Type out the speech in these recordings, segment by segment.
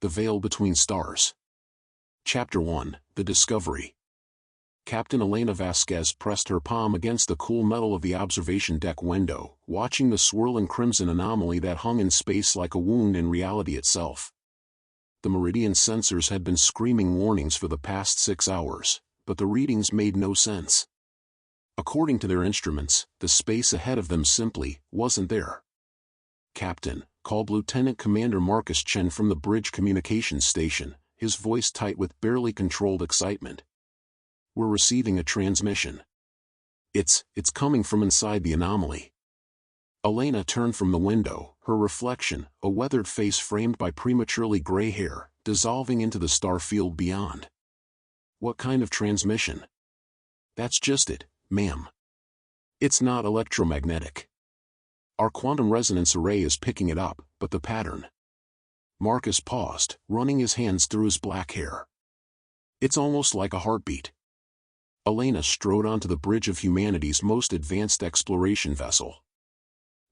The Veil Between Stars. Chapter 1, The Discovery. Captain Elena Vasquez pressed her palm against the cool metal of the observation deck window, watching the swirling crimson anomaly that hung in space like a wound in reality itself. The Meridian sensors had been screaming warnings for the past 6 hours, but the readings made no sense. According to their instruments, the space ahead of them simply wasn't there. "Captain," called Lieutenant Commander Marcus Chen from the bridge communications station, his voice tight with barely controlled excitement. "We're receiving a transmission. It's coming from inside the anomaly." Elena turned from the window, her reflection, a weathered face framed by prematurely gray hair, dissolving into the star field beyond. "What kind of transmission?" "That's just it, ma'am. It's not electromagnetic. Our quantum resonance array is picking it up, but the pattern." Marcus paused, running his hands through his black hair. "It's almost like a heartbeat." Elena strode onto the bridge of humanity's most advanced exploration vessel.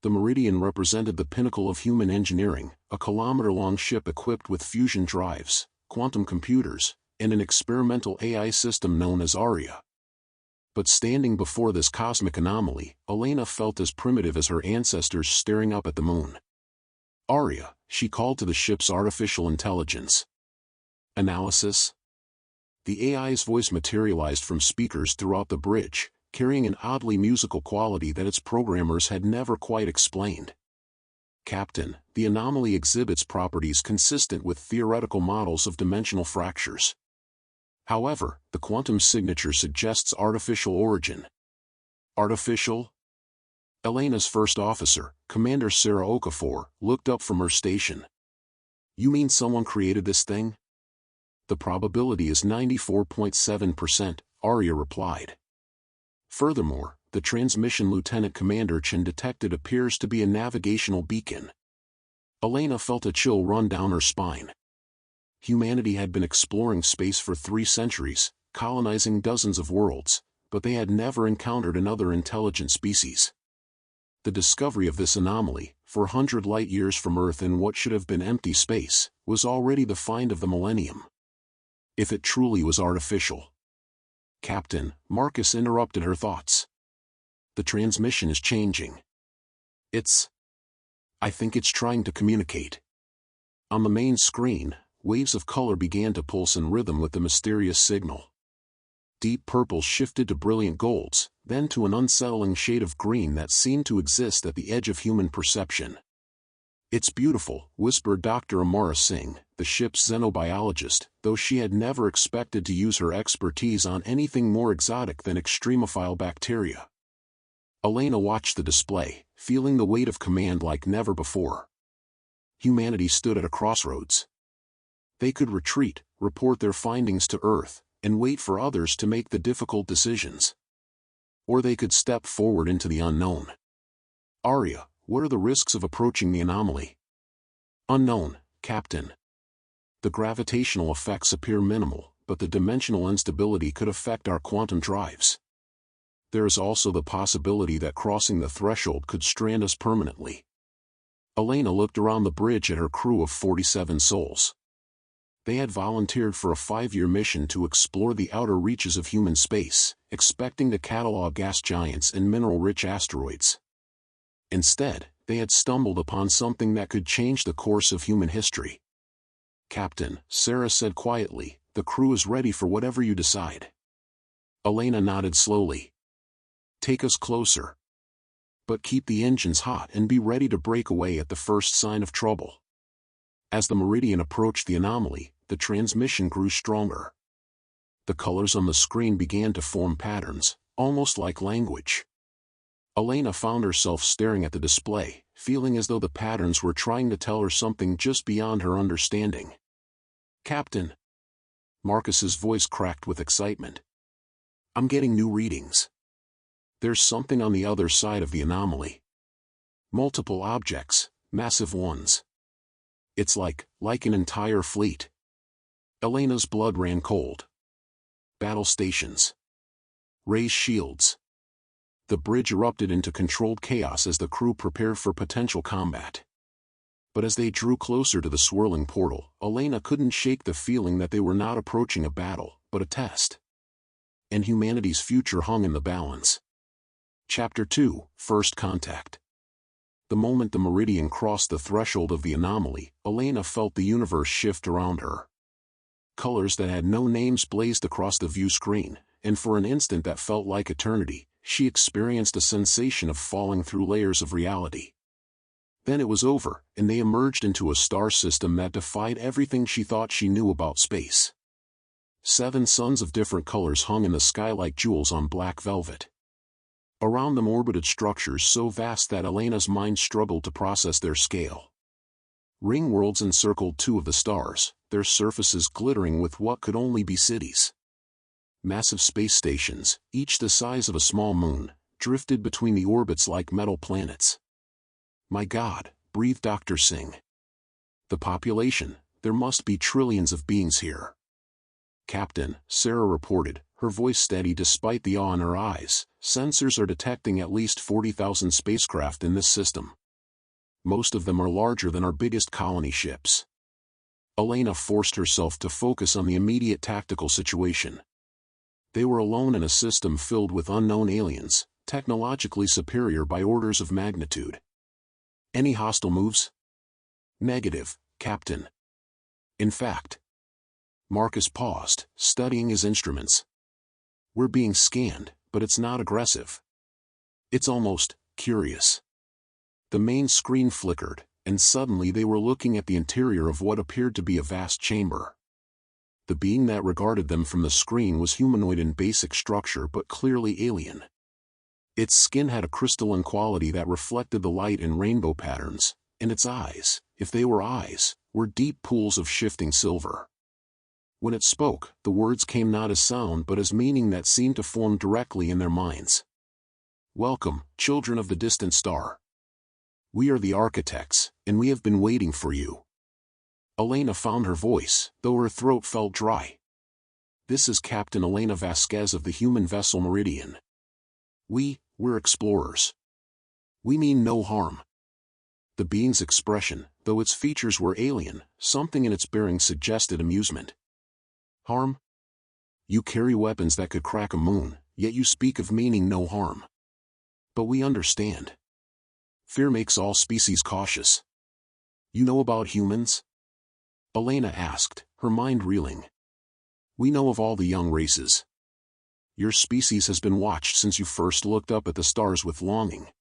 The Meridian represented the pinnacle of human engineering, a kilometer-long ship equipped with fusion drives, quantum computers, and an experimental AI system known as Aria. But standing before this cosmic anomaly, Elena felt as primitive as her ancestors staring up at the moon. "Aria," she called to the ship's artificial intelligence. "Analysis?" The AI's voice materialized from speakers throughout the bridge, carrying an oddly musical quality that its programmers had never quite explained. "Captain, the anomaly exhibits properties consistent with theoretical models of dimensional fractures. However, the quantum signature suggests artificial origin." "Artificial?" Elena's first officer, Commander Sarah Okafor, looked up from her station. "You mean someone created this thing?" "The probability is 94.7%, Aria replied. "Furthermore, the transmission Lieutenant Commander Chen detected appears to be a navigational beacon." Elena felt a chill run down her spine. Humanity had been exploring space for 3 centuries, colonizing dozens of worlds, but they had never encountered another intelligent species. The discovery of this anomaly, 400 light-years from Earth in what should have been empty space, was already the find of the millennium. If it truly was artificial. "Captain," Marcus interrupted her thoughts. "The transmission is changing. I think it's trying to communicate." On the main screen, waves of color began to pulse in rhythm with the mysterious signal. Deep purples shifted to brilliant golds, then to an unsettling shade of green that seemed to exist at the edge of human perception. "It's beautiful," whispered Dr. Amara Singh, the ship's xenobiologist, though she had never expected to use her expertise on anything more exotic than extremophile bacteria. Elena watched the display, feeling the weight of command like never before. Humanity stood at a crossroads. They could retreat, report their findings to Earth, and wait for others to make the difficult decisions. Or they could step forward into the unknown. "Aria, what are the risks of approaching the anomaly?" "Unknown, Captain. The gravitational effects appear minimal, but the dimensional instability could affect our quantum drives. There is also the possibility that crossing the threshold could strand us permanently." Elena looked around the bridge at her crew of 47 souls. They had volunteered for a 5-year mission to explore the outer reaches of human space, expecting to catalog gas giants and mineral-rich asteroids. Instead, they had stumbled upon something that could change the course of human history. "Captain," Sarah said quietly, "the crew is ready for whatever you decide." Elena nodded slowly. "Take us closer. But keep the engines hot and be ready to break away at the first sign of trouble." As the Meridian approached the anomaly, the transmission grew stronger. The colors on the screen began to form patterns, almost like language. Elena found herself staring at the display, feeling as though the patterns were trying to tell her something just beyond her understanding. "Captain." Marcus's voice cracked with excitement. "I'm getting new readings. There's something on the other side of the anomaly. Multiple objects, massive ones. It's like an entire fleet." Elena's blood ran cold. Battle stations. Raised shields. The bridge erupted into controlled chaos as the crew prepared for potential combat. But as they drew closer to the swirling portal, Elena couldn't shake the feeling that they were not approaching a battle, but a test. And humanity's future hung in the balance. Chapter 2, First Contact. The moment the meridian crossed the threshold of the anomaly, Elena felt the universe shift around her. Colors that had no names blazed across the view screen, and for an instant that felt like eternity, she experienced a sensation of falling through layers of reality. Then it was over, and they emerged into a star system that defied everything she thought she knew about space. 7 suns of different colors hung in the sky like jewels on black velvet. Around them orbited structures so vast that Elena's mind struggled to process their scale. Ring worlds encircled 2 of the stars, their surfaces glittering with what could only be cities. Massive space stations, each the size of a small moon, drifted between the orbits like metal planets. "My God," breathed Dr. Singh. "The population, there must be trillions of beings here." "Captain," Sarah reported, her voice steady despite the awe in her eyes, "sensors are detecting at least 40,000 spacecraft in this system. Most of them are larger than our biggest colony ships." Elena forced herself to focus on the immediate tactical situation. They were alone in a system filled with unknown aliens, technologically superior by orders of magnitude. "Any hostile moves?" "Negative, Captain." "In fact." Marcus paused, studying his instruments. "We're being scanned, but it's not aggressive. It's almost curious." The main screen flickered, and suddenly they were looking at the interior of what appeared to be a vast chamber. The being that regarded them from the screen was humanoid in basic structure but clearly alien. Its skin had a crystalline quality that reflected the light in rainbow patterns, and its eyes, if they were eyes, were deep pools of shifting silver. When it spoke, the words came not as sound but as meaning that seemed to form directly in their minds. "Welcome, children of the distant star. We are the architects, and we have been waiting for you." Elena found her voice, though her throat felt dry. "This is Captain Elena Vasquez of the human vessel Meridian. We're explorers. We mean no harm." The being's expression, though its features were alien, something in its bearing suggested amusement. "Harm? You carry weapons that could crack a moon, yet you speak of meaning no harm. But we understand. Fear makes all species cautious. You know about humans?" Elena asked, her mind reeling. "We know of all the young races. Your species has been watched since you first looked up at the stars with longing.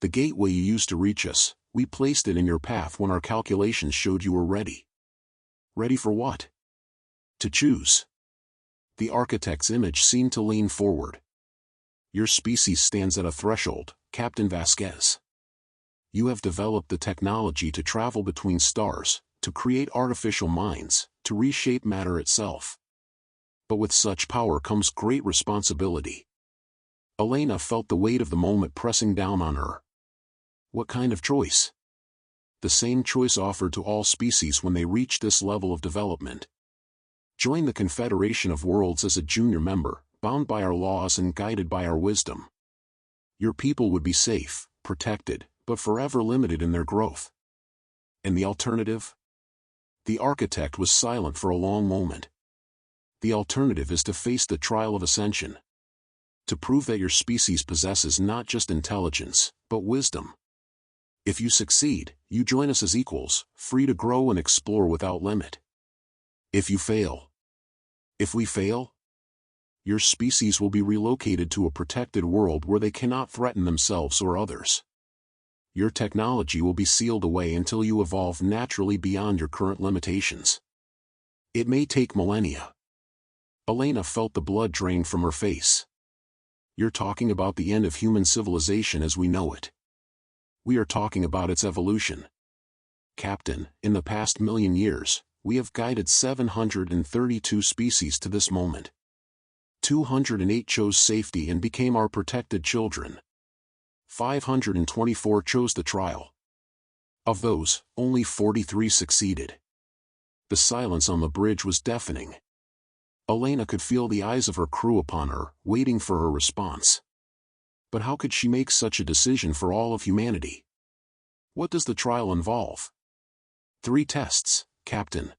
The gateway you used to reach us, we placed it in your path when our calculations showed you were ready." "Ready for what?" "To choose." The architect's image seemed to lean forward. "Your species stands at a threshold, Captain Vasquez. You have developed the technology to travel between stars, to create artificial minds, to reshape matter itself. But with such power comes great responsibility." Elena felt the weight of the moment pressing down on her. What kind of choice? The same choice offered to all species when they reach this level of development. Join the Confederation of Worlds as a junior member, bound by our laws and guided by our wisdom. Your people would be safe, protected, but forever limited in their growth. And the alternative? The architect was silent for a long moment. The alternative is to face the trial of ascension. To prove that your species possesses not just intelligence, but wisdom. If you succeed, you join us as equals, free to grow and explore without limit. If you fail. If we fail? Your species will be relocated to a protected world where they cannot threaten themselves or others. Your technology will be sealed away until you evolve naturally beyond your current limitations. It may take millennia. Elena felt the blood drain from her face. You're talking about the end of human civilization as we know it. We are talking about its evolution. Captain, in the past 1,000,000 years, we have guided 732 species to this moment. 208 chose safety and became our protected children. 524 chose the trial. Of those, only 43 succeeded. The silence on the bridge was deafening. Elena could feel the eyes of her crew upon her, waiting for her response. But how could she make such a decision for all of humanity? What does the trial involve? 3 tests, Captain.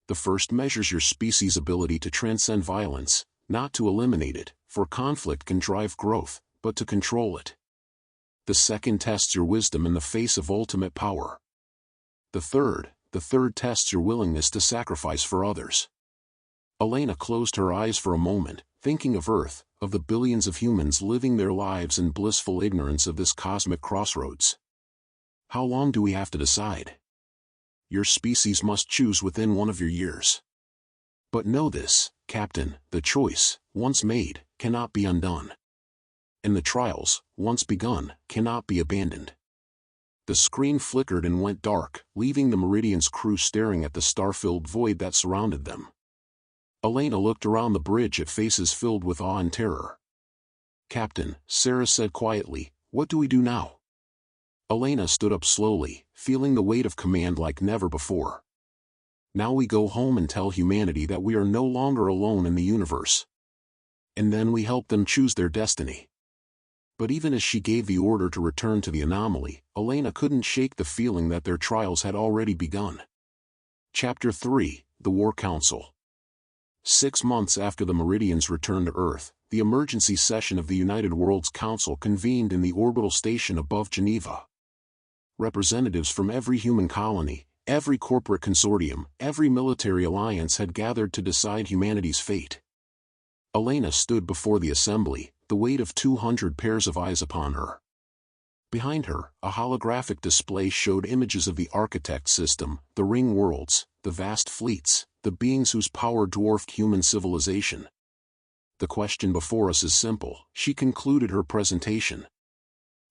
The first measures your species' ability to transcend violence, not to eliminate it, for conflict can drive growth, but to control it. The second tests your wisdom in the face of ultimate power. The third tests your willingness to sacrifice for others. Elena closed her eyes for a moment, thinking of Earth, of the billions of humans living their lives in blissful ignorance of this cosmic crossroads. How long do we have to decide? Your species must choose within one of your years. But know this, Captain, the choice, once made, cannot be undone. And the trials, once begun, cannot be abandoned. The screen flickered and went dark, leaving the Meridian's crew staring at the star-filled void that surrounded them. Elena looked around the bridge at faces filled with awe and terror. Captain, Sarah said quietly, what do we do now? Elena stood up slowly, feeling the weight of command like never before. Now we go home and tell humanity that we are no longer alone in the universe. And then we help them choose their destiny. But even as she gave the order to return to the anomaly, Elena couldn't shake the feeling that their trials had already begun. Chapter 3, The War Council. 6 months after the Meridians returned to Earth, the emergency session of the United Worlds Council convened in the orbital station above Geneva. Representatives from every human colony, every corporate consortium, every military alliance had gathered to decide humanity's fate. Elena stood before the assembly, the weight of 200 pairs of eyes upon her. Behind her, a holographic display showed images of the architect system, the ring worlds, the vast fleets, the beings whose power dwarfed human civilization. The question before us is simple, she concluded her presentation.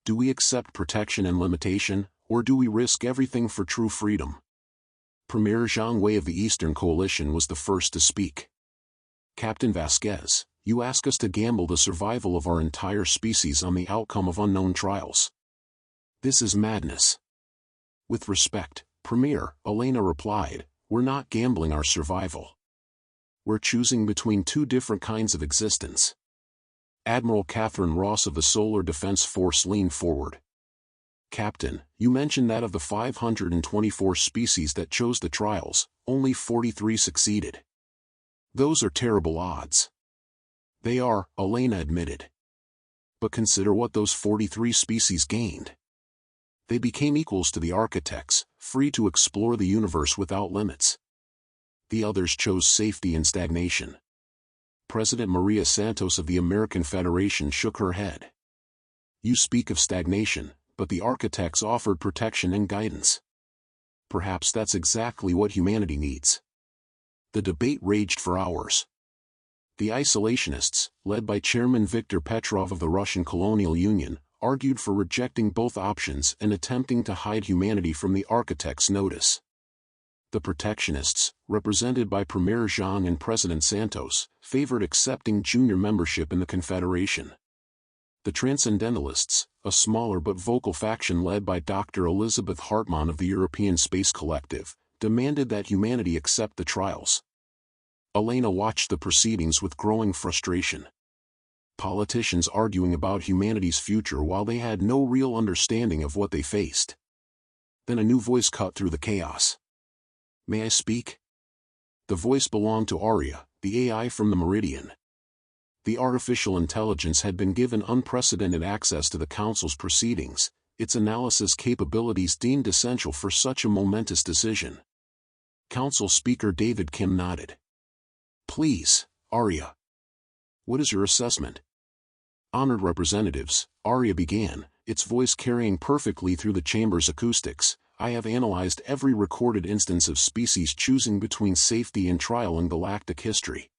Do we accept protection and limitation, or do we risk everything for true freedom? Premier Zhang Wei of the Eastern Coalition was the first to speak. Captain Vasquez, you ask us to gamble the survival of our entire species on the outcome of unknown trials. This is madness. With respect, Premier, Elena replied, we're not gambling our survival. We're choosing between 2 different kinds of existence. Admiral Catherine Ross of the Solar Defense Force leaned forward. Captain, you mentioned that of the 524 species that chose the trials, only 43 succeeded. Those are terrible odds. They are, Elena admitted. But consider what those 43 species gained. They became equals to the architects, free to explore the universe without limits. The others chose safety and stagnation. President Maria Santos of the American Federation shook her head. You speak of stagnation, but the architects offered protection and guidance. Perhaps that's exactly what humanity needs. The debate raged for hours. The isolationists, led by Chairman Viktor Petrov of the Russian Colonial Union, argued for rejecting both options and attempting to hide humanity from the architects' notice. The protectionists, represented by Premier Zhang and President Santos, favored accepting junior membership in the Confederation. The Transcendentalists, a smaller but vocal faction led by Dr. Elizabeth Hartmann of the European Space Collective, demanded that humanity accept the trials. Elena watched the proceedings with growing frustration. Politicians arguing about humanity's future while they had no real understanding of what they faced. Then a new voice cut through the chaos. May I speak? The voice belonged to Aria, the AI from the Meridian. The artificial intelligence had been given unprecedented access to the Council's proceedings, its analysis capabilities deemed essential for such a momentous decision. Council Speaker David Kim nodded. Please, Aria. What is your assessment? Honored representatives, Aria began, its voice carrying perfectly through the chamber's acoustics. I have analyzed every recorded instance of species choosing between safety and trial in galactic history.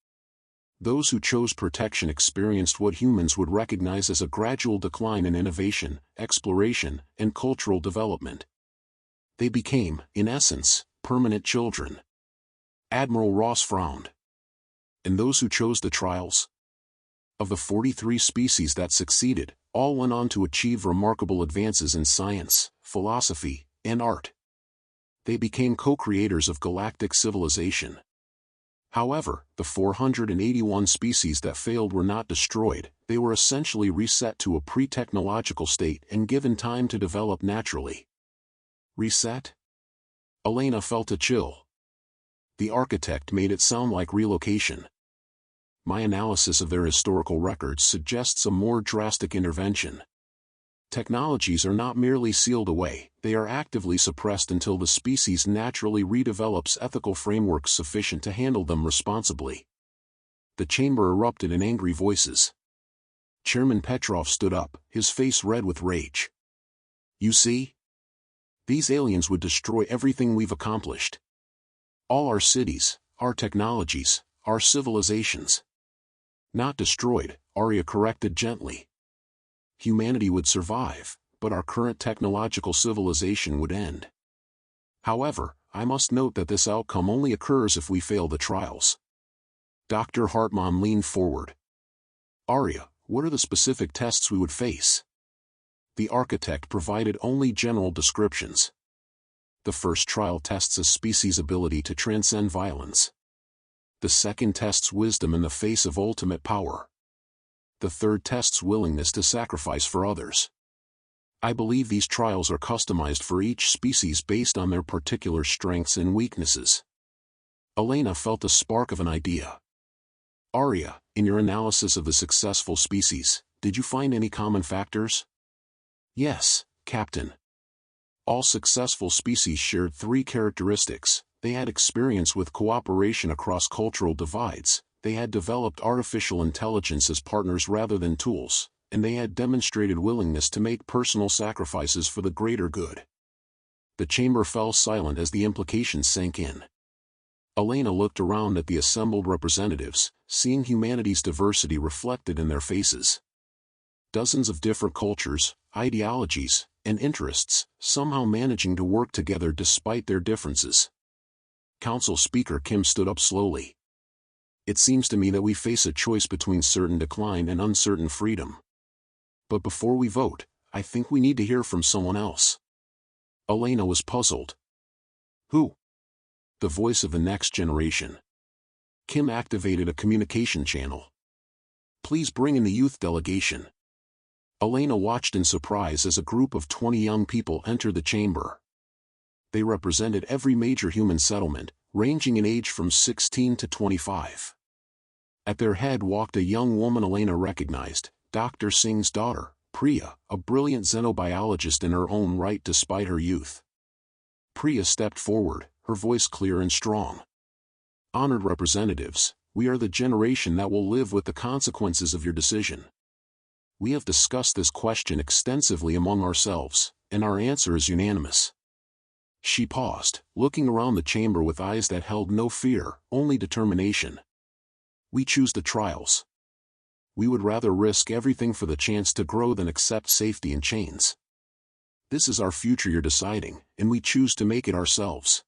Those who chose protection experienced what humans would recognize as a gradual decline in innovation, exploration, and cultural development. They became, in essence, permanent children. Admiral Ross frowned. And those who chose the trials? Of the 43 species that succeeded, all went on to achieve remarkable advances in science, philosophy, and art. They became co-creators of galactic civilization. However, the 481 species that failed were not destroyed, they were essentially reset to a pre-technological state and given time to develop naturally. Reset? Elena felt a chill. The architect made it sound like relocation. My analysis of their historical records suggests a more drastic intervention. Technologies are not merely sealed away, they are actively suppressed until the species naturally redevelops ethical frameworks sufficient to handle them responsibly. The chamber erupted in angry voices. Chairman Petrov stood up, his face red with rage. You see? These aliens would destroy everything we've accomplished. All our cities, our technologies, our civilizations. Not destroyed, Arya corrected gently. Humanity would survive, but our current technological civilization would end. However, I must note that this outcome only occurs if we fail the trials. Dr. Hartmann leaned forward. Arya, what are the specific tests we would face? The architect provided only general descriptions. The first trial tests a species' ability to transcend violence. The second tests wisdom in the face of ultimate power. The third tests willingness to sacrifice for others. I believe these trials are customized for each species based on their particular strengths and weaknesses. Elena felt a spark of an idea. Arya, in your analysis of the successful species, did you find any common factors? Yes, Captain. All successful species shared three characteristics. They had experience with cooperation across cultural divides, they had developed artificial intelligence as partners rather than tools, and they had demonstrated willingness to make personal sacrifices for the greater good. The chamber fell silent as the implications sank in. Elena looked around at the assembled representatives, seeing humanity's diversity reflected in their faces. Dozens of different cultures, ideologies, and interests, somehow managing to work together despite their differences. Council Speaker Kim stood up slowly. It seems to me that we face a choice between certain decline and uncertain freedom. But before we vote, I think we need to hear from someone else. Elena was puzzled. Who? The voice of the next generation. Kim activated a communication channel. Please bring in the youth delegation. Elena watched in surprise as a group of 20 young people entered the chamber. They represented every major human settlement, ranging in age from 16 to 25. At their head walked a young woman Elena recognized, Dr. Singh's daughter, Priya, a brilliant xenobiologist in her own right despite her youth. Priya stepped forward, her voice clear and strong. Honored representatives, we are the generation that will live with the consequences of your decision. We have discussed this question extensively among ourselves, and our answer is unanimous. She paused, looking around the chamber with eyes that held no fear, only determination. We choose the trials. We would rather risk everything for the chance to grow than accept safety in chains. This is our future you're deciding, and we choose to make it ourselves.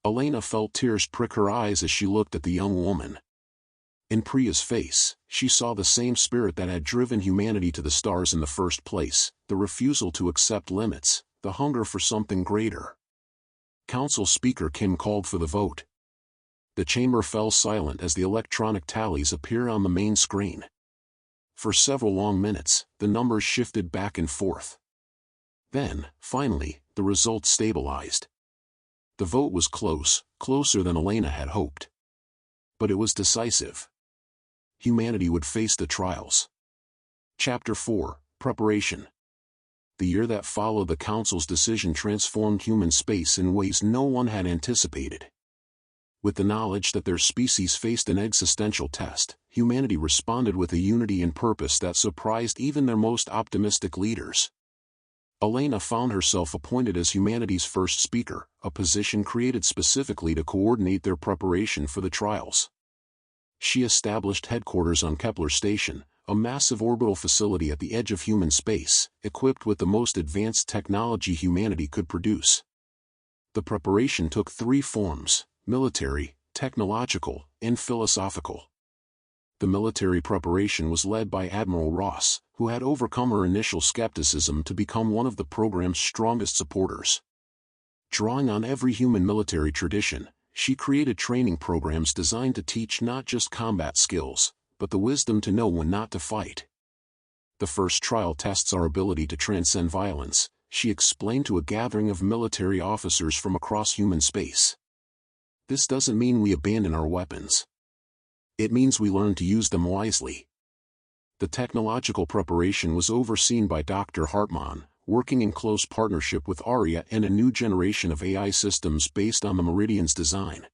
Elena felt tears prick her eyes as she looked at the young woman. In Priya's face, she saw the same spirit that had driven humanity to the stars in the first place, the refusal to accept limits, the hunger for something greater. Council Speaker Kim called for the vote. The chamber fell silent as the electronic tallies appeared on the main screen. For several long minutes, the numbers shifted back and forth. Then, finally, the results stabilized. The vote was close, closer than Elena had hoped. But it was decisive. Humanity would face the trials. Chapter 4, Preparation. The year that followed the Council's decision transformed human space in ways no one had anticipated. With the knowledge that their species faced an existential test, humanity responded with a unity and purpose that surprised even their most optimistic leaders. Elena found herself appointed as humanity's first speaker, a position created specifically to coordinate their preparation for the trials. She established headquarters on Kepler Station, a massive orbital facility at the edge of human space, equipped with the most advanced technology humanity could produce. The preparation took three forms: military, technological, and philosophical. The military preparation was led by Admiral Ross, who had overcome her initial skepticism to become one of the program's strongest supporters. Drawing on every human military tradition, she created training programs designed to teach not just combat skills, but the wisdom to know when not to fight. The first trial tests our ability to transcend violence, she explained to a gathering of military officers from across human space. This doesn't mean we abandon our weapons. It means we learn to use them wisely. The technological preparation was overseen by Dr. Hartmann, working in close partnership with Arya and a new generation of AI systems based on the Meridian's design.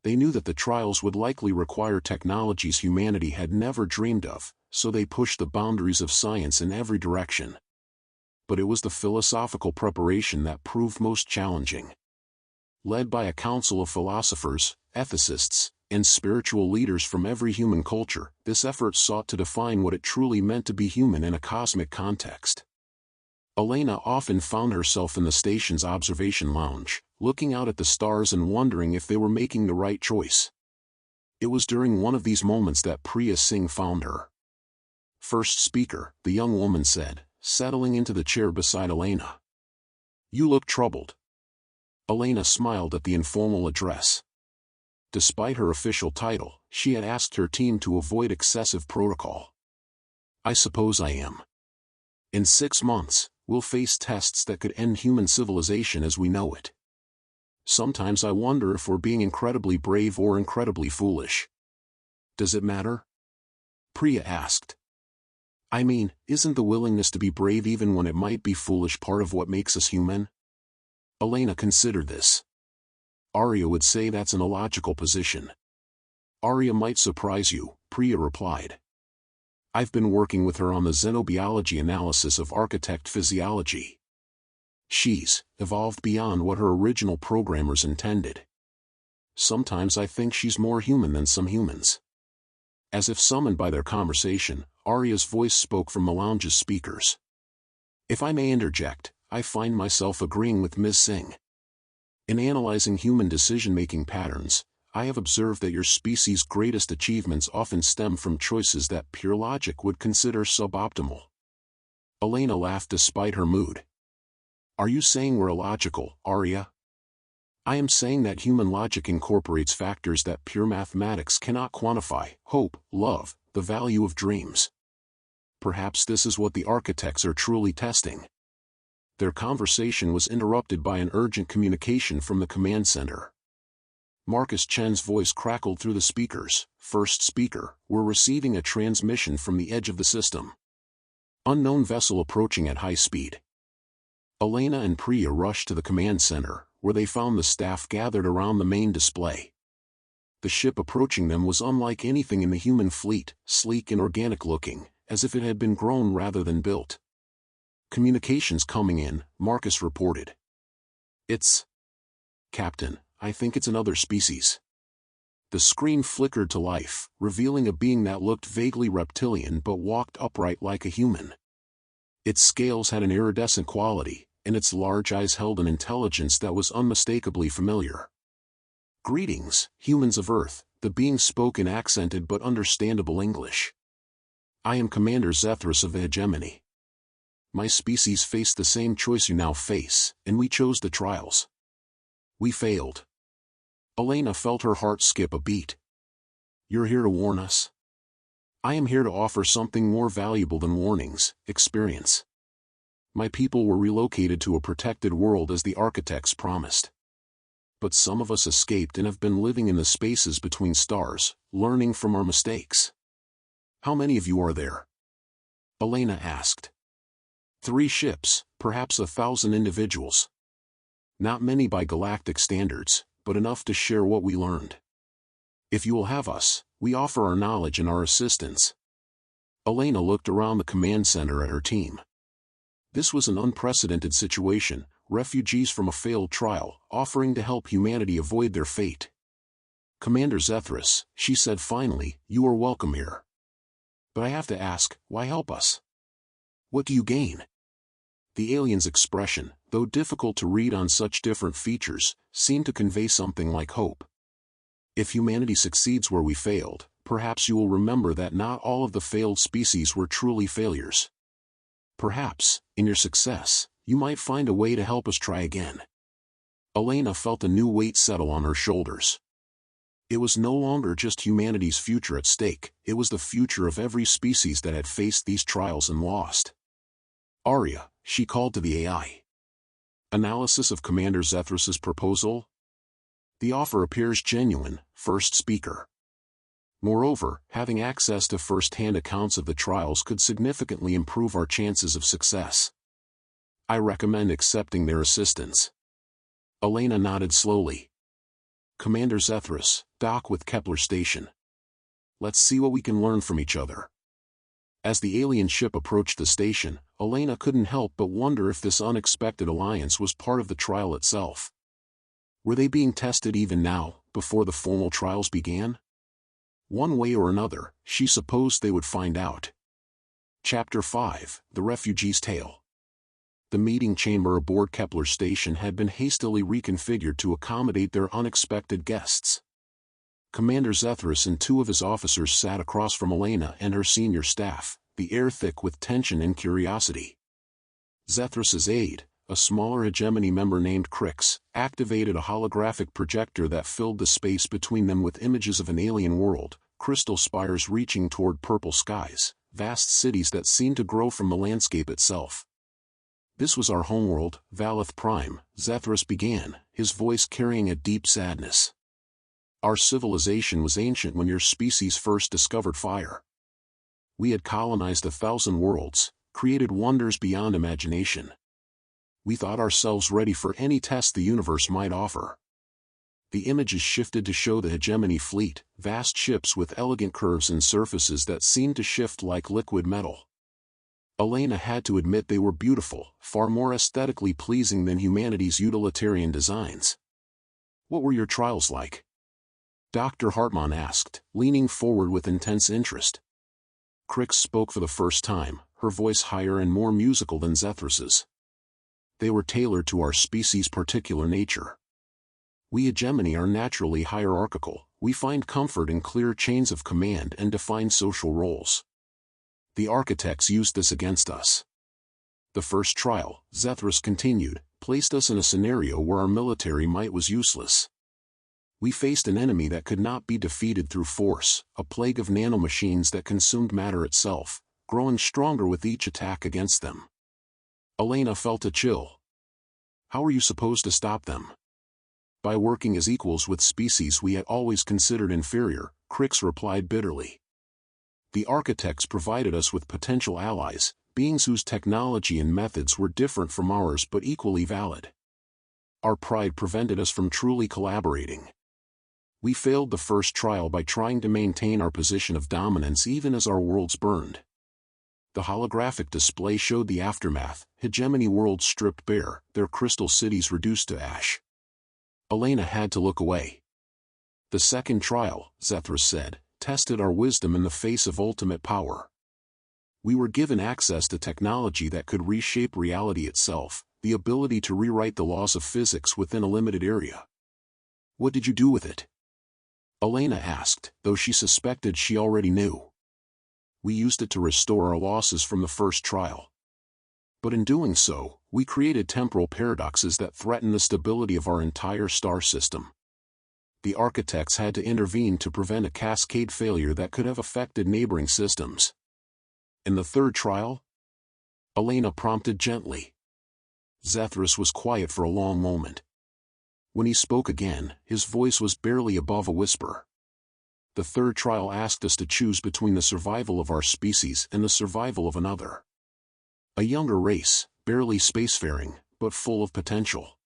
They knew that the trials would likely require technologies humanity had never dreamed of, so they pushed the boundaries of science in every direction. But it was the philosophical preparation that proved most challenging. Led by a council of philosophers, ethicists, and spiritual leaders from every human culture, this effort sought to define what it truly meant to be human in a cosmic context. Elena often found herself in the station's observation lounge, looking out at the stars and wondering if they were making the right choice. It was during one of these moments that Priya Singh found her. "First speaker," the young woman said, settling into the chair beside Elena. "You look troubled." Elena smiled at the informal address. Despite her official title, she had asked her team to avoid excessive protocol. "I suppose I am. In 6 months, we'll face tests that could end human civilization as we know it. Sometimes I wonder if we're being incredibly brave or incredibly foolish." "Does it matter?" Priya asked. "I mean, isn't the willingness to be brave even when it might be foolish part of what makes us human?" Elena considered this. Arya would say that's an illogical position. "Arya might surprise you," Priya replied. "I've been working with her on the xenobiology analysis of architect physiology. She's evolved beyond what her original programmers intended. Sometimes I think she's more human than some humans." As if summoned by their conversation, Arya's voice spoke from the lounge's speakers. "If I may interject, I find myself agreeing with Ms. Singh. In analyzing human decision-making patterns, I have observed that your species' greatest achievements often stem from choices that pure logic would consider suboptimal." Elena laughed despite her mood. "Are you saying we're illogical, Arya?" "I am saying that human logic incorporates factors that pure mathematics cannot quantify: hope, love, the value of dreams. Perhaps this is what the architects are truly testing." Their conversation was interrupted by an urgent communication from the command center. Marcus Chen's voice crackled through the speakers. "First speaker, we're receiving a transmission from the edge of the system. Unknown vessel approaching at high speed." Elena and Priya rushed to the command center, where they found the staff gathered around the main display. The ship approaching them was unlike anything in the human fleet, sleek and organic-looking, as if it had been grown rather than built. "Communications coming in," Marcus reported. "It's... Captain, I think it's another species." The screen flickered to life, revealing a being that looked vaguely reptilian but walked upright like a human. Its scales had an iridescent quality, and its large eyes held an intelligence that was unmistakably familiar. "Greetings, humans of Earth," the being spoke in accented but understandable English. "I am Commander Zethris of the Hegemony. My species faced the same choice you now face, and we chose the trials. We failed." Elena felt her heart skip a beat. "You're here to warn us?" "I am here to offer something more valuable than warnings: experience. My people were relocated to a protected world as the architects promised. But some of us escaped and have been living in the spaces between stars, learning from our mistakes." "How many of you are there?" Elena asked. 3 ships, perhaps 1,000 individuals. Not many by galactic standards, but enough to share what we learned. If you will have us, we offer our knowledge and our assistance." Elena looked around the command center at her team. This was an unprecedented situation, refugees from a failed trial, offering to help humanity avoid their fate. "Commander Zethris," she said finally, "you are welcome here. But I have to ask, why help us? What do you gain?" The alien's expression, though difficult to read on such different features, seemed to convey something like hope. "If humanity succeeds where we failed, perhaps you will remember that not all of the failed species were truly failures. Perhaps, in your success, you might find a way to help us try again." Elena felt a new weight settle on her shoulders. It was no longer just humanity's future at stake, it was the future of every species that had faced these trials and lost. "Arya," she called to the AI. Analysis of Commander Zethris's proposal? The offer appears genuine, first speaker. Moreover, having access to first-hand accounts of the trials could significantly improve our chances of success. I recommend accepting their assistance. Elena nodded slowly. Commander Zethris, dock with Kepler Station. Let's see what we can learn from each other. As the alien ship approached the station, Elena couldn't help but wonder if this unexpected alliance was part of the trial itself. Were they being tested even now, before the formal trials began? One way or another, she supposed they would find out. Chapter 5, The Refugee's Tale. The meeting chamber aboard Kepler Station had been hastily reconfigured to accommodate their unexpected guests. Commander Zethris and two of his officers sat across from Elena and her senior staff, the air thick with tension and curiosity. Zethris's aide, a smaller hegemony member named Crix, activated a holographic projector that filled the space between them with images of an alien world, crystal spires reaching toward purple skies, vast cities that seemed to grow from the landscape itself. This was our homeworld, Valith Prime, Zethris began, his voice carrying a deep sadness. Our civilization was ancient when your species first discovered fire. We had colonized 1,000 worlds, created wonders beyond imagination. We thought ourselves ready for any test the universe might offer. The images shifted to show the hegemony fleet, vast ships with elegant curves and surfaces that seemed to shift like liquid metal. Elena had to admit they were beautiful, far more aesthetically pleasing than humanity's utilitarian designs. What were your trials like? Dr. Hartmann asked, leaning forward with intense interest. Crix spoke for the first time, her voice higher and more musical than Zethris's. They were tailored to our species' particular nature. We hegemony are naturally hierarchical, we find comfort in clear chains of command and defined social roles. The architects used this against us. The first trial, Zethris continued, placed us in a scenario where our military might was useless. We faced an enemy that could not be defeated through force, a plague of nanomachines that consumed matter itself, growing stronger with each attack against them. Elena felt a chill. How were you supposed to stop them? By working as equals with species we had always considered inferior, Crix replied bitterly. The architects provided us with potential allies, beings whose technology and methods were different from ours but equally valid. Our pride prevented us from truly collaborating. We failed the first trial by trying to maintain our position of dominance even as our worlds burned. The holographic display showed the aftermath, hegemony worlds stripped bare, their crystal cities reduced to ash. Elena had to look away. The second trial, Zethris said, tested our wisdom in the face of ultimate power. We were given access to technology that could reshape reality itself, the ability to rewrite the laws of physics within a limited area. What did you do with it? Elena asked, though she suspected she already knew. We used it to restore our losses from the first trial. But in doing so, we created temporal paradoxes that threaten the stability of our entire star system. The architects had to intervene to prevent a cascade failure that could have affected neighboring systems. In the third trial? Elena prompted gently. Zethris was quiet for a long moment. When he spoke again, his voice was barely above a whisper. The third trial asked us to choose between the survival of our species and the survival of another. A younger race, barely spacefaring, but full of potential.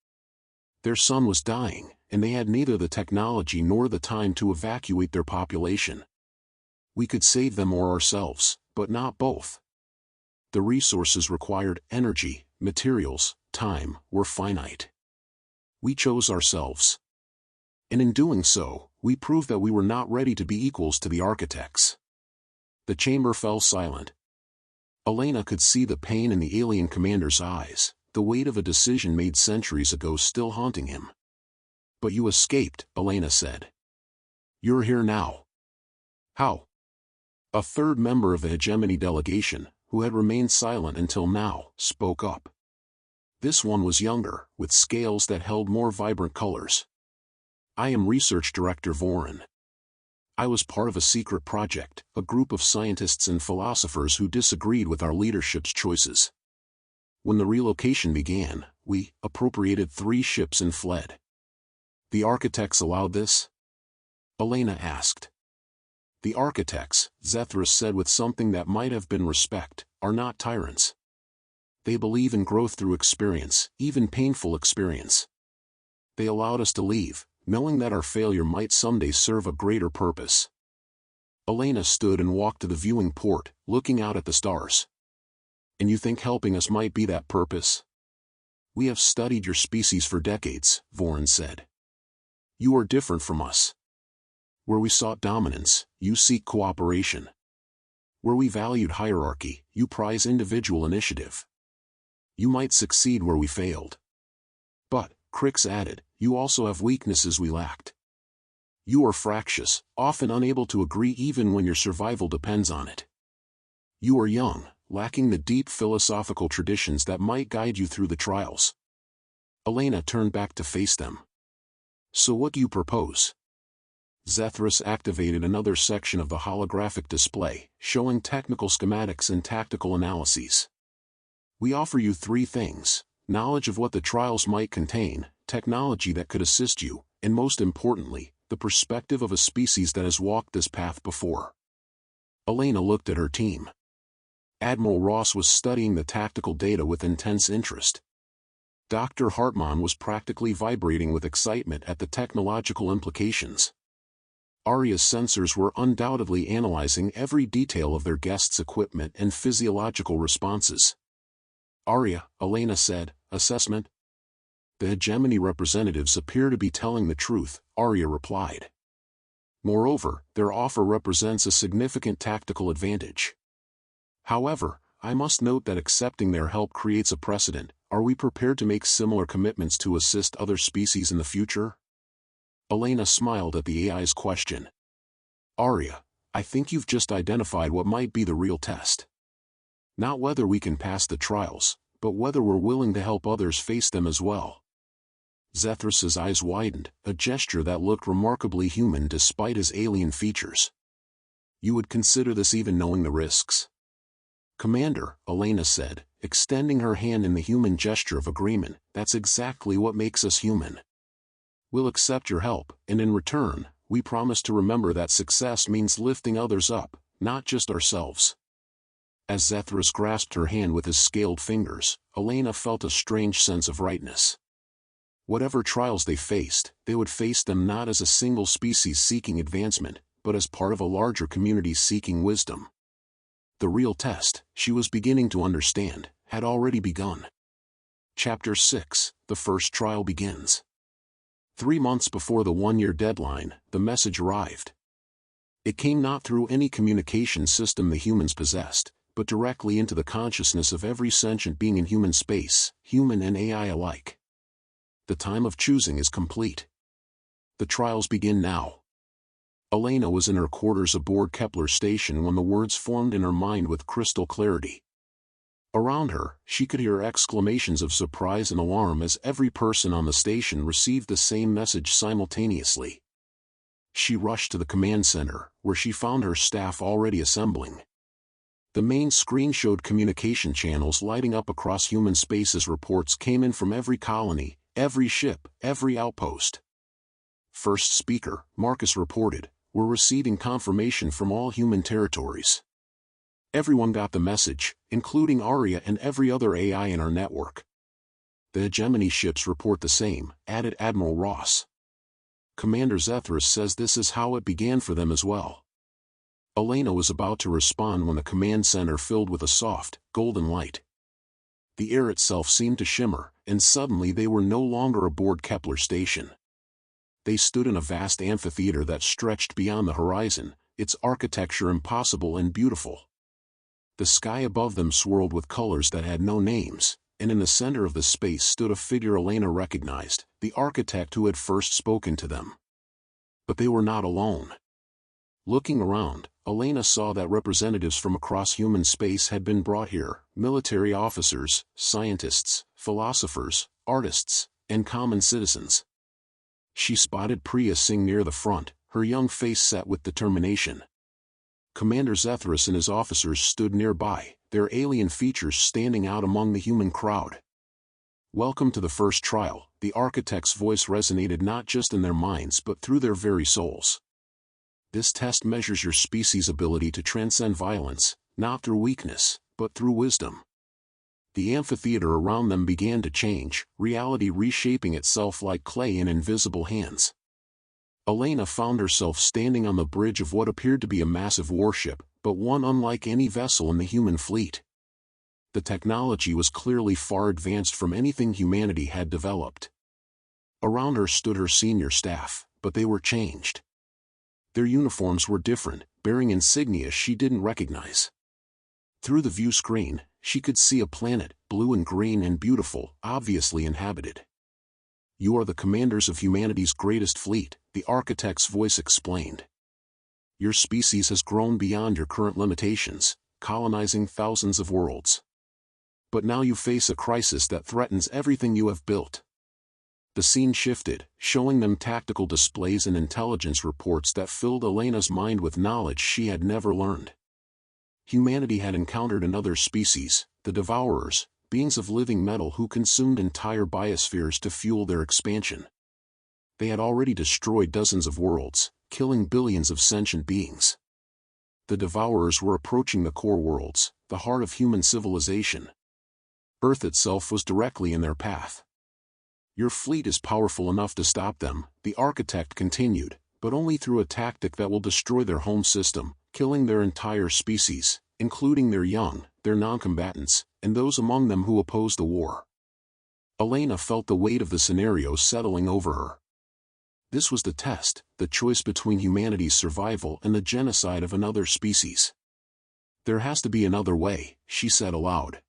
Their sun was dying, and they had neither the technology nor the time to evacuate their population. We could save them or ourselves, but not both. The resources required, energy, materials, time, were finite. We chose ourselves. And in doing so, we proved that we were not ready to be equals to the architects. The chamber fell silent. Elena could see the pain in the alien commander's eyes, the weight of a decision made centuries ago still haunting him. But you escaped, Elena said. You're here now. How? A third member of the hegemony delegation, who had remained silent until now, spoke up. This one was younger, with scales that held more vibrant colors. I am Research Director Vorin. I was part of a secret project, a group of scientists and philosophers who disagreed with our leadership's choices. When the relocation began, we appropriated 3 ships and fled. The architects allowed this? Elena asked. The architects, Zethras said with something that might have been respect, are not tyrants. They believe in growth through experience, even painful experience. They allowed us to leave, knowing that our failure might someday serve a greater purpose. Elena stood and walked to the viewing port, looking out at the stars. And you think helping us might be that purpose? We have studied your species for decades, Vorin said. You are different from us. Where we sought dominance, you seek cooperation. Where we valued hierarchy, you prize individual initiative. You might succeed where we failed. But, Crix added, you also have weaknesses we lacked. You are fractious, often unable to agree even when your survival depends on it. You are young, lacking the deep philosophical traditions that might guide you through the trials. Elena turned back to face them. So what do you propose? Zethras activated another section of the holographic display, showing technical schematics and tactical analyses. We offer you 3 things: knowledge of what the trials might contain, technology that could assist you, and most importantly, the perspective of a species that has walked this path before. Elena looked at her team. Admiral Ross was studying the tactical data with intense interest. Dr. Hartmann was practically vibrating with excitement at the technological implications. Arya's sensors were undoubtedly analyzing every detail of their guests' equipment and physiological responses. Arya, Elena said, assessment? The hegemony representatives appear to be telling the truth, Arya replied. Moreover, their offer represents a significant tactical advantage. However, I must note that accepting their help creates a precedent. Are we prepared to make similar commitments to assist other species in the future? Elena smiled at the AI's question. Arya, I think you've just identified what might be the real test. Not whether we can pass the trials, but whether we're willing to help others face them as well. Zethras's eyes widened, a gesture that looked remarkably human despite his alien features. You would consider this even knowing the risks? Commander, Elena said, extending her hand in the human gesture of agreement, that's exactly what makes us human. We'll accept your help, and in return, we promise to remember that success means lifting others up, not just ourselves. As Zethras grasped her hand with his scaled fingers, Elena felt a strange sense of rightness. Whatever trials they faced, they would face them not as a single species seeking advancement, but as part of a larger community seeking wisdom. The real test, she was beginning to understand, had already begun. Chapter 6, The First Trial Begins. 3 months before the 1-year deadline, the message arrived. It came not through any communication system the humans possessed, but directly into the consciousness of every sentient being in human space, human and AI alike. The time of choosing is complete. The trials begin now. Elena was in her quarters aboard Kepler station when the words formed in her mind with crystal clarity. Around her, she could hear exclamations of surprise and alarm as every person on the station received the same message simultaneously. She rushed to the command center, where she found her staff already assembling. The main screen showed communication channels lighting up across human space as reports came in from every colony, every ship, every outpost. First speaker, Marcus reported, we're receiving confirmation from all human territories. Everyone got the message, including Arya and every other AI in our network. The hegemony ships report the same, added Admiral Ross. Commander Zethras says this is how it began for them as well. Elena was about to respond when the command center filled with a soft, golden light. The air itself seemed to shimmer, and suddenly they were no longer aboard Kepler station. They stood in a vast amphitheater that stretched beyond the horizon, its architecture impossible and beautiful. The sky above them swirled with colors that had no names, and in the center of the space stood a figure Elena recognized, the architect who had first spoken to them. But they were not alone. Looking around, Elena saw that representatives from across human space had been brought here, military officers, scientists, philosophers, artists, and common citizens. She spotted Priya Singh near the front, her young face set with determination. Commander Zethris and his officers stood nearby, their alien features standing out among the human crowd. "Welcome to the first trial," the architect's voice resonated not just in their minds but through their very souls. "This test measures your species' ability to transcend violence, not through weakness, but through wisdom." The amphitheater around them began to change, reality reshaping itself like clay in invisible hands. Elena found herself standing on the bridge of what appeared to be a massive warship, but one unlike any vessel in the human fleet. The technology was clearly far advanced from anything humanity had developed. Around her stood her senior staff, but they were changed. Their uniforms were different, bearing insignia she didn't recognize. Through the view screen, she could see a planet, blue and green and beautiful, obviously inhabited. "You are the commanders of humanity's greatest fleet," the architect's voice explained. "Your species has grown beyond your current limitations, colonizing thousands of worlds. But now you face a crisis that threatens everything you have built." The scene shifted, showing them tactical displays and intelligence reports that filled Elena's mind with knowledge she had never learned. Humanity had encountered another species, the Devourers, beings of living metal who consumed entire biospheres to fuel their expansion. They had already destroyed dozens of worlds, killing billions of sentient beings. The Devourers were approaching the core worlds, the heart of human civilization. Earth itself was directly in their path. "Your fleet is powerful enough to stop them," the architect continued, "but only through a tactic that will destroy their home system, killing their entire species, including their young, their non-combatants, and those among them who oppose the war." Elena felt the weight of the scenario settling over her. This was the test, the choice between humanity's survival and the genocide of another species. "There has to be another way," she said aloud.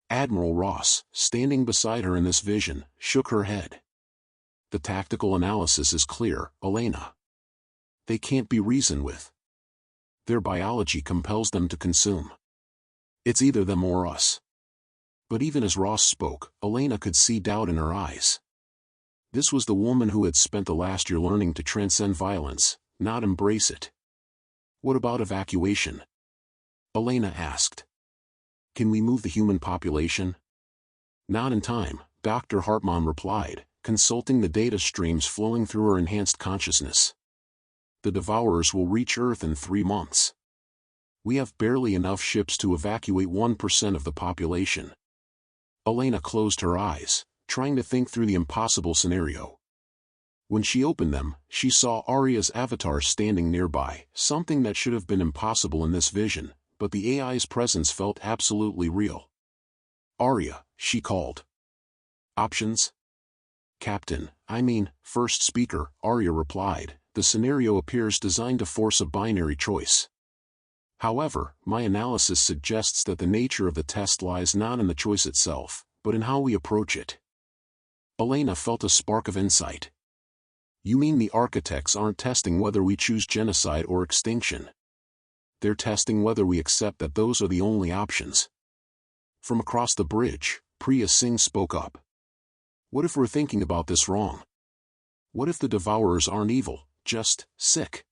Admiral Ross, standing beside her in this vision, shook her head. "The tactical analysis is clear, Elena. They can't be reasoned with. Their biology compels them to consume. It's either them or us." But even as Ross spoke, Elena could see doubt in her eyes. This was the woman who had spent the last year learning to transcend violence, not embrace it. "What about evacuation?" Elena asked. "Can we move the human population?" "Not in time," Dr. Hartman replied, consulting the data streams flowing through her enhanced consciousness. "The Devourers will reach Earth in 3 months. We have barely enough ships to evacuate 1% of the population." Elena closed her eyes, trying to think through the impossible scenario. When she opened them, she saw Arya's avatar standing nearby, something that should have been impossible in this vision, but the AI's presence felt absolutely real. "Arya," she called. "Options?" "Captain, first speaker," Arya replied. "The scenario appears designed to force a binary choice. However, my analysis suggests that the nature of the test lies not in the choice itself, but in how we approach it." Elena felt a spark of insight. "You mean the architects aren't testing whether we choose genocide or extinction? They're testing whether we accept that those are the only options." From across the bridge, Priya Singh spoke up. "What if we're thinking about this wrong? What if the Devourers aren't evil, just sick?"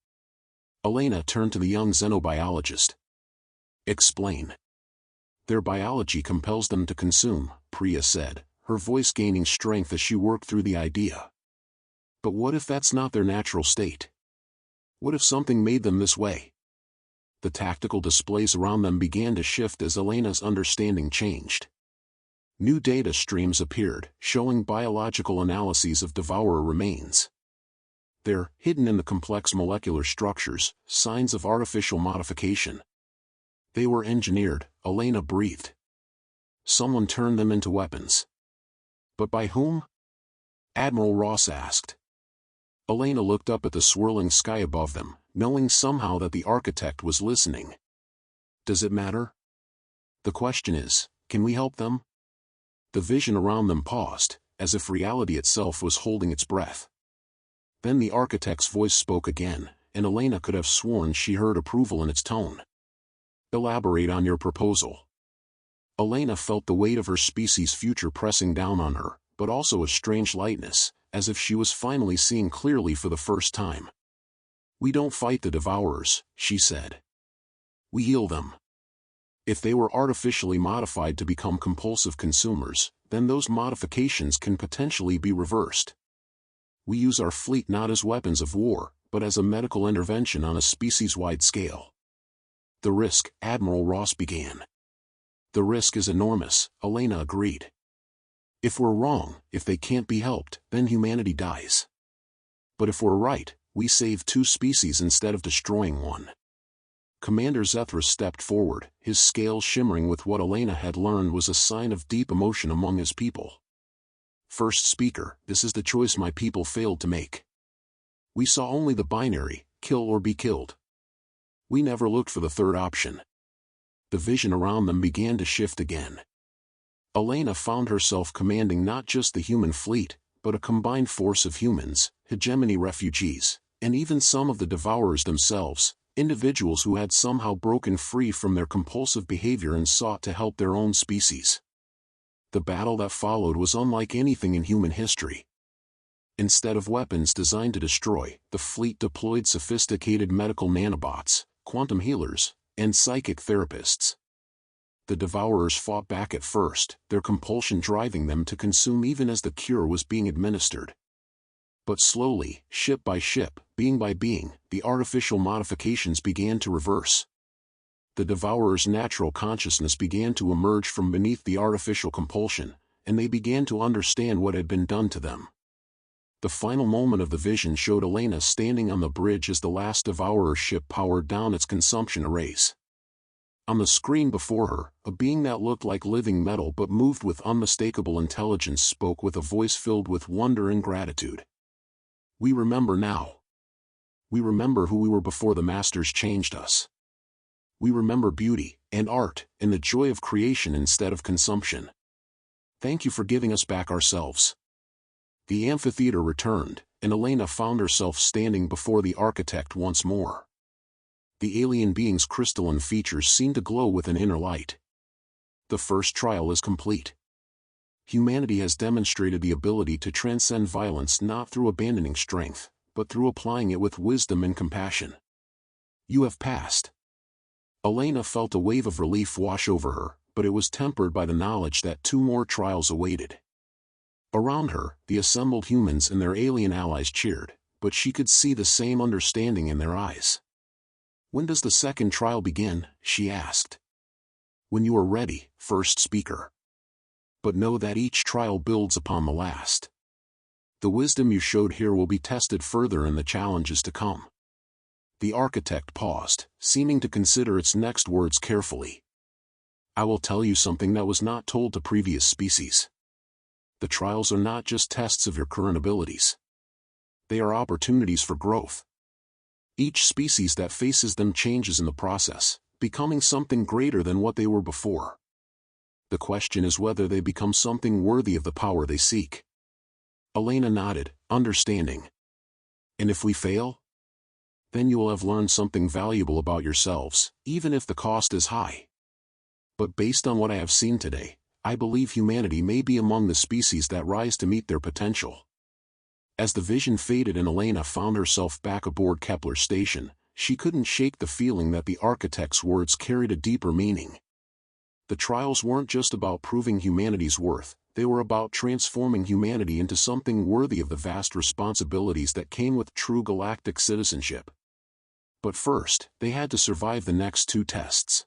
Elena turned to the young xenobiologist. "Explain." "Their biology compels them to consume," Priya said, her voice gaining strength as she worked through the idea. "But what if that's not their natural state? What if something made them this way?" The tactical displays around them began to shift as Elena's understanding changed. New data streams appeared, showing biological analyses of Devourer remains. They're hidden in the complex molecular structures, signs of artificial modification. They were engineered, Elena breathed. Someone turned them into weapons. But by whom? Admiral Ross asked. Elena looked up at the swirling sky above them, knowing somehow that the architect was listening. Does it matter? The question is, can we help them? The vision around them paused, as if reality itself was holding its breath. Then the architect's voice spoke again, and Elena could have sworn she heard approval in its tone. Elaborate on your proposal. Elena felt the weight of her species' future pressing down on her, but also a strange lightness, as if she was finally seeing clearly for the first time. We don't fight the Devourers, she said. we heal them. If they were artificially modified to become compulsive consumers, then those modifications can potentially be reversed. We use our fleet not as weapons of war, but as a medical intervention on a species-wide scale. The risk, Admiral Ross began. The risk is enormous, Elena agreed. If we're wrong, if they can't be helped, then humanity dies. But if we're right, we save 2 species instead of destroying one. Commander Zethra stepped forward, his scales shimmering with what Elena had learned was a sign of deep emotion among his people. First speaker, this is the choice my people failed to make. We saw only the binary, kill or be killed. We never looked for the third option. The vision around them began to shift again. Elena found herself commanding not just the human fleet, but a combined force of humans, hegemony refugees, and even some of the devourers themselves, individuals who had somehow broken free from their compulsive behavior and sought to help their own species. The battle that followed was unlike anything in human history. Instead of weapons designed to destroy, the fleet deployed sophisticated medical nanobots, quantum healers, and psychic therapists. The devourers fought back at first, their compulsion driving them to consume even as the cure was being administered. But slowly, ship by ship, being by being, the artificial modifications began to reverse. The devourer's natural consciousness began to emerge from beneath the artificial compulsion, and they began to understand what had been done to them. The final moment of the vision showed Elena standing on the bridge as the last devourer ship powered down its consumption arrays. On the screen before her, a being that looked like living metal but moved with unmistakable intelligence spoke with a voice filled with wonder and gratitude. We remember now. We remember who we were before the Masters changed us. We remember beauty, and art, and the joy of creation instead of consumption. Thank you for giving us back ourselves. The amphitheater returned, and Elena found herself standing before the architect once more. The alien being's crystalline features seemed to glow with an inner light. The first trial is complete. Humanity has demonstrated the ability to transcend violence not through abandoning strength, but through applying it with wisdom and compassion. You have passed. Elena felt a wave of relief wash over her, but it was tempered by the knowledge that 2 more trials awaited. Around her, the assembled humans and their alien allies cheered, but she could see the same understanding in their eyes. When does the second trial begin? She asked. When you are ready, first speaker. But know that each trial builds upon the last. The wisdom you showed here will be tested further in the challenges to come. The architect paused, seeming to consider its next words carefully. I will tell you something that was not told to previous species. The trials are not just tests of your current abilities. They are opportunities for growth. Each species that faces them changes in the process, becoming something greater than what they were before. The question is whether they become something worthy of the power they seek. Elena nodded, understanding. And if we fail? Then you will have learned something valuable about yourselves, even if the cost is high. But based on what I have seen today, I believe humanity may be among the species that rise to meet their potential. As the vision faded and Elena found herself back aboard Kepler station, she couldn't shake the feeling that the architect's words carried a deeper meaning. The trials weren't just about proving humanity's worth, they were about transforming humanity into something worthy of the vast responsibilities that came with true galactic citizenship. But first, they had to survive the next 2 tests.